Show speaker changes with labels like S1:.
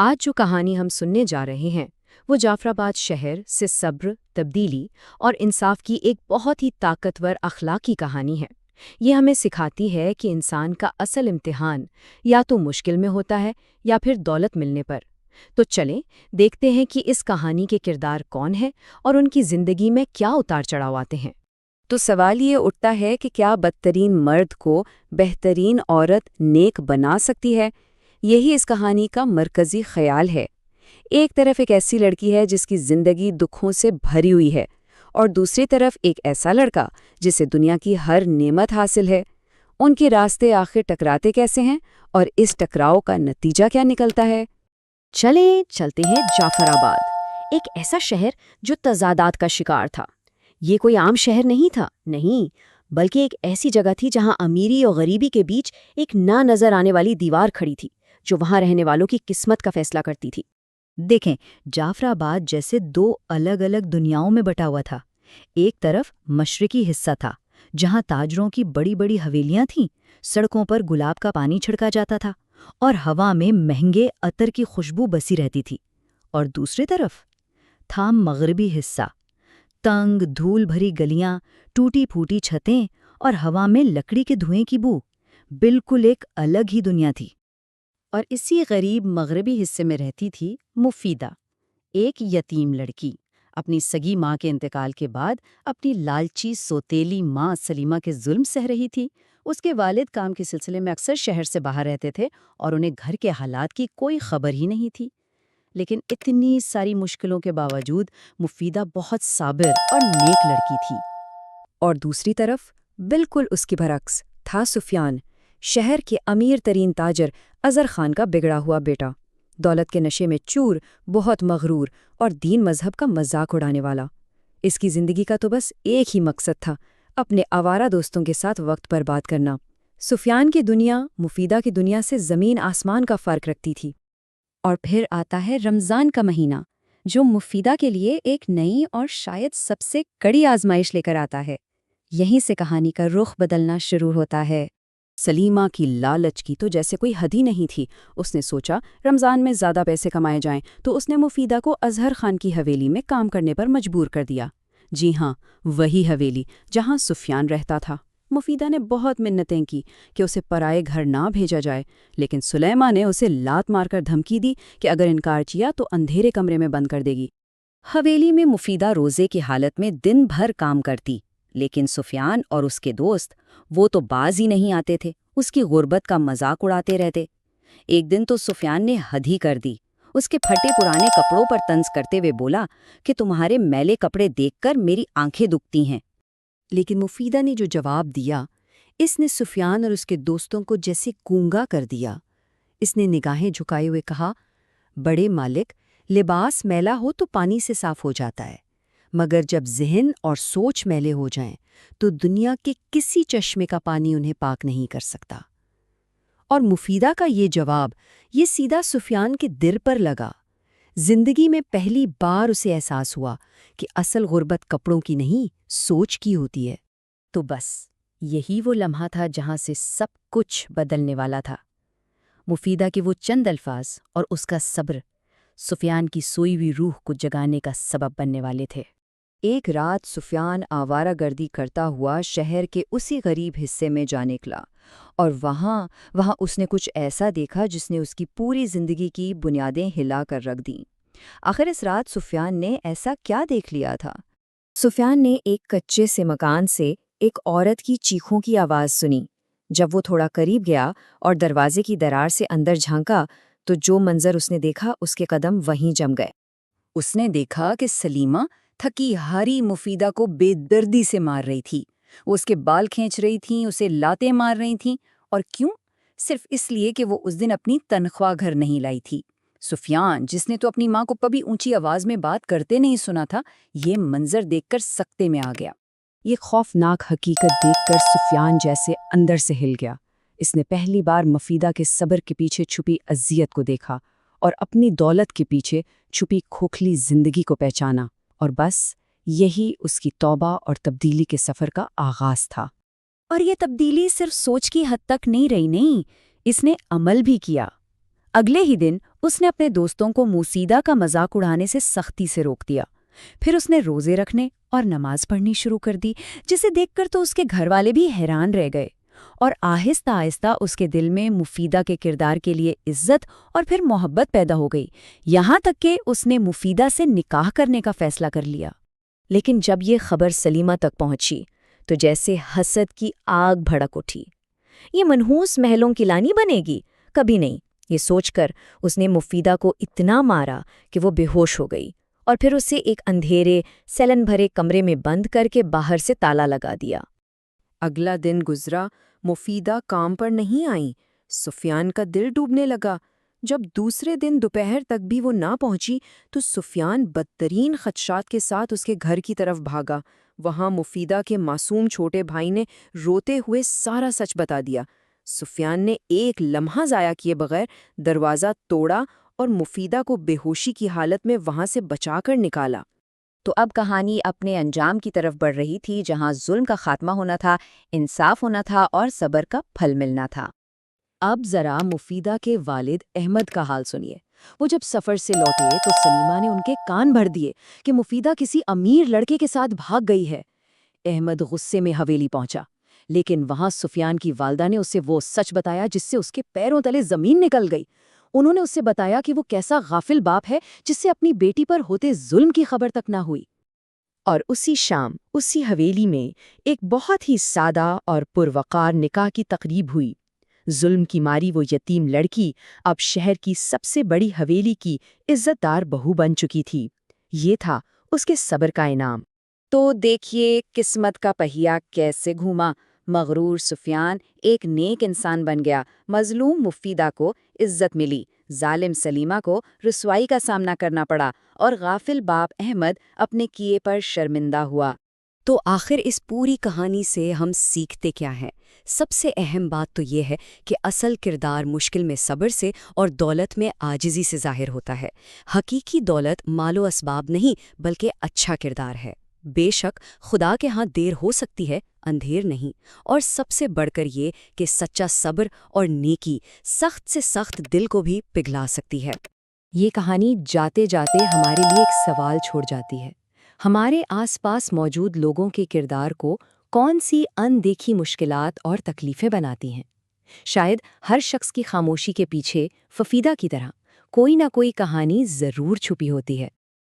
S1: آج جو کہانی ہم سننے جا رہے ہیں وہ جعفر آباد شہر سے صبر، تبدیلی اور انصاف کی ایک بہت ہی طاقتور اخلاقی کہانی ہے۔ یہ ہمیں سکھاتی ہے کہ انسان کا اصل امتحان یا تو مشکل میں ہوتا ہے یا پھر دولت ملنے پر۔ تو چلیں دیکھتے ہیں کہ اس کہانی کے کردار کون ہیں اور ان کی زندگی میں کیا اتار چڑھاؤ آتے ہیں۔ تو سوال یہ اٹھتا ہے کہ کیا بدترین مرد کو بہترین عورت نیک بنا سکتی ہے؟ یہی اس کہانی کا مرکزی خیال ہے۔ ایک طرف ایک ایسی لڑکی ہے جس کی زندگی دکھوں سے بھری ہوئی ہے، اور دوسری طرف ایک ایسا لڑکا جسے دنیا کی ہر نعمت حاصل ہے۔ ان کے راستے آخر ٹکراتے کیسے ہیں اور اس ٹکراؤ کا نتیجہ کیا نکلتا ہے؟ چلتے ہیں جعفر آباد، ایک ایسا شہر جو تضادات کا شکار تھا۔ یہ کوئی عام شہر نہیں تھا، نہیں، بلکہ ایک ایسی جگہ تھی جہاں امیری اور غریبی کے بیچ ایک نہ نظر آنے والی دیوار کھڑی تھی جو وہاں رہنے والوں کی قسمت کا فیصلہ کرتی تھی۔ دیکھیں، جعفر آباد جیسے دو الگ الگ دنیاؤں میں بٹا ہوا تھا۔ ایک طرف مشرقی حصہ تھا جہاں تاجروں کی بڑی بڑی حویلیاں تھیں، سڑکوں پر گلاب کا پانی چھڑکا جاتا تھا اور ہوا میں مہنگے عطر کی خوشبو بسی رہتی تھی۔ اور دوسری طرف تھا مغربی حصہ، تنگ دھول بھری گلیاں، ٹوٹی پھوٹی چھتیں اور ہوا میں لکڑی کے دھوئیں کی بو، بالکل ایک الگ ہی دنیا تھی۔ اور اسی غریب مغربی حصے میں رہتی تھی مفیدہ، ایک یتیم لڑکی، اپنی سگی ماں کے انتقال کے بعد اپنی لالچی سوتیلی ماں سلیمہ کے ظلم سہ رہی تھی۔ اس کے والد کام کے سلسلے میں اکثر شہر سے باہر رہتے تھے اور انہیں گھر کے حالات کی کوئی خبر ہی نہیں تھی۔ لیکن اتنی ساری مشکلوں کے باوجود مفیدہ بہت صابر اور نیک لڑکی تھی۔ اور دوسری طرف بالکل اس کے برعکس تھا سفیان، شہر کے امیر ترین تاجر اظہر خان کا بگڑا ہوا بیٹا، دولت کے نشے میں چور، بہت مغرور اور دین مذہب کا مذاق اڑانے والا۔ اس کی زندگی کا تو بس ایک ہی مقصد تھا، اپنے آوارہ دوستوں کے ساتھ وقت برباد کرنا۔ سفیان کی دنیا مفیدہ کی دنیا سے زمین آسمان کا فرق رکھتی تھی۔ اور پھر آتا ہے رمضان کا مہینہ، جو مفیدہ کے لیے ایک نئی اور شاید سب سے کڑی آزمائش لے کر آتا ہے۔ یہیں سے کہانی کا رخ بدلنا شروع ہوتا ہے۔ سلیمہ کی لالچ کی تو جیسے کوئی حد ہی نہیں تھی۔ اس نے سوچا رمضان میں زیادہ پیسے کمائے جائیں تو اس نے مفیدہ کو اظہر خان کی حویلی میں کام کرنے پر مجبور کر دیا۔ جی ہاں، وہی حویلی جہاں سفیان رہتا تھا۔ مفیدہ نے بہت منتیں کی کہ اسے پرائے گھر نہ بھیجا جائے، لیکن سلیمہ نے اسے لات مار کر دھمکی دی کہ اگر انکار کیا تو اندھیرے کمرے میں بند کر دے گی۔ حویلی میں مفیدہ روزے کی حالت میں دن بھر کام کرتی، لیکن سفیان اور اس کے دوست وہ تو باز ہی نہیں آتے تھے، اس کی غربت کا مذاق اڑاتے رہتے۔ ایک دن تو سفیان نے حد ہی کر دی، اس کے پھٹے پرانے کپڑوں پر طنز کرتے ہوئے بولا کہ تمہارے میلے کپڑے دیکھ کر میری آنکھیں دکھتی ہیں۔ لیکن مفیدہ نے جو جواب دیا، اس نے سفیان اور اس کے دوستوں کو جیسے گونگا کر دیا۔ اس نے نگاہیں جھکائے ہوئے کہا، بڑے مالک، لباس میلا ہو تو پانی سے صاف ہو جاتا ہے، مگر جب ذہن اور سوچ میلے ہو جائیں تو دنیا کے کسی چشمے کا پانی انہیں پاک نہیں کر سکتا۔ اور مفیدہ کا یہ جواب، یہ سیدھا سفیان کے دل پر لگا۔ زندگی میں پہلی بار اسے احساس ہوا کہ اصل غربت کپڑوں کی نہیں، سوچ کی ہوتی ہے۔ تو بس یہی وہ لمحہ تھا جہاں سے سب کچھ بدلنے والا تھا۔ مفیدہ کے وہ چند الفاظ اور اس کا صبر سفیان کی سوئی ہوئی روح کو جگانے کا سبب بننے والے تھے۔ ایک رات سفیان آوارہ گردی کرتا ہوا شہر کے اسی غریب حصے میں جا نکلا، اور وہاں اس نے کچھ ایسا دیکھا جس نے اس کی پوری زندگی کی بنیادیں ہلا کر رکھ دیں۔ آخر اس رات سفیان نے ایسا کیا دیکھ لیا تھا؟ سفیان نے ایک کچے سے مکان سے ایک عورت کی چیخوں کی آواز سنی۔ جب وہ تھوڑا قریب گیا اور دروازے کی درار سے اندر جھانکا تو جو منظر اس نے دیکھا اس کے قدم وہیں جم گئے۔ اس نے دیکھا کہ سلیمہ تھکی ہاری مفیدہ کو بے دردی سے مار رہی تھی۔ وہ اس کے بال کھینچ رہی تھیں، اسے لاتیں مار رہی تھیں، اور کیوں؟ صرف اس لیے کہ وہ اس دن اپنی تنخواہ گھر نہیں لائی تھی۔ سفیان، جس نے تو اپنی ماں کو کبھی اونچی آواز میں بات کرتے نہیں سنا تھا، یہ منظر دیکھ کر سکتے میں آ گیا۔ یہ خوفناک حقیقت دیکھ کر سفیان جیسے اندر سے ہل گیا۔ اس نے پہلی بار مفیدہ کے صبر کے پیچھے چھپی اذیت کو دیکھا اور اپنی دولت کے پیچھے چھپی کھوکھلی زندگی کو پہچانا، اور بس یہی اس کی توبہ اور تبدیلی کے سفر کا آغاز تھا۔ اور یہ تبدیلی صرف سوچ کی حد تک نہیں رہی، نہیں، اس نے عمل بھی کیا۔ اگلے ہی دن اس نے اپنے دوستوں کو موسیدہ کا مذاق اڑانے سے سختی سے روک دیا۔ پھر اس نے روزے رکھنے اور نماز پڑھنی شروع کر دی، جسے دیکھ کر تو اس کے گھر والے بھی حیران رہ گئے، اور آہستہ آہستہ اس کے دل میں مفیدہ کے کردار کے لیے عزت اور پھر محبت پیدا ہو گئی، یہاں تک کہ اس نے مفیدہ سے نکاح کرنے کا فیصلہ کر لیا۔ لیکن جب یہ خبر سلیمہ تک پہنچی تو جیسے حسد کی آگ بھڑک اٹھی۔ یہ منحوس محلوں کی لانی بنے گی؟ کبھی نہیں، یہ سوچ کر اس نے مفیدہ کو اتنا مارا کہ وہ بے ہوش ہو گئی، اور پھر اسے ایک اندھیرے سیلن بھرے کمرے میں بند کر کے باہر سے تالا لگا دیا۔ اگلا دن گزرا، مفیدہ کام پر نہیں آئیں۔ سفیان کا دل ڈوبنے لگا۔ جب دوسرے دن دوپہر تک بھی وہ نہ پہنچی تو سفیان بدترین خدشات کے ساتھ اس کے گھر کی طرف بھاگا۔ وہاں مفیدہ کے معصوم چھوٹے بھائی نے روتے ہوئے سارا سچ بتا دیا۔ سفیان نے ایک لمحہ ضائع کیے بغیر دروازہ توڑا اور مفیدہ کو بے ہوشی کی حالت میں وہاں سے بچا کر نکالا۔ تو اب کہانی اپنے انجام کی طرف بڑھ رہی تھی، جہاں ظلم کا خاتمہ ہونا تھا، انصاف ہونا تھا اور صبر کا پھل ملنا تھا۔ اب ذرا مفیدہ کے والد احمد کا حال سنیے۔ وہ جب سفر سے لوٹے تو سلیمہ نے ان کے کان بھر دیے کہ مفیدہ کسی امیر لڑکے کے ساتھ بھاگ گئی ہے۔ احمد غصے میں حویلی پہنچا، لیکن وہاں سفیان کی والدہ نے اسے وہ سچ بتایا جس سے اس کے پیروں تلے زمین نکل گئی۔ انہوں نے اسے بتایا کہ وہ کیسا غافل باپ ہے جس سے اپنی بیٹی پر ہوتے ظلم کی خبر تک نہ ہوئی۔ اور اسی شام اسی حویلی میں ایک بہت ہی سادہ اور پروقار نکاح کی تقریب ہوئی۔ ظلم کی ماری وہ یتیم لڑکی اب شہر کی سب سے بڑی حویلی کی عزت دار بہو بن چکی تھی۔ یہ تھا اس کے صبر کا انعام۔ تو دیکھیے قسمت کا پہیہ کیسے گھوما۔ مغرور سفیان ایک نیک انسان بن گیا، مظلوم مفیدہ کو عزت ملی، ظالم سلیمہ کو رسوائی کا سامنا کرنا پڑا، اور غافل باپ احمد اپنے کیے پر شرمندہ ہوا۔ تو آخر اس پوری کہانی سے ہم سیکھتے کیا ہیں؟ سب سے اہم بات تو یہ ہے کہ اصل کردار مشکل میں صبر سے اور دولت میں عاجزی سے ظاہر ہوتا ہے۔ حقیقی دولت مال و اسباب نہیں بلکہ اچھا کردار ہے۔ بے شک خدا کے ہاں دیر ہو سکتی ہے، اندھیر نہیں، اور سب سے بڑھ کر یہ کہ سچا صبر اور نیکی سخت سے سخت دل کو بھی پگھلا سکتی ہے۔ یہ کہانی جاتے جاتے ہمارے لیے ایک سوال چھوڑ جاتی ہے۔ ہمارے آس پاس موجود لوگوں کے کردار کو کون سی ان دیکھی مشکلات اور تکلیفیں بناتی ہیں؟ شاید ہر شخص کی خاموشی کے پیچھے ففیدہ کی طرح کوئی نہ کوئی کہانی ضرور چھپی ہوتی ہے۔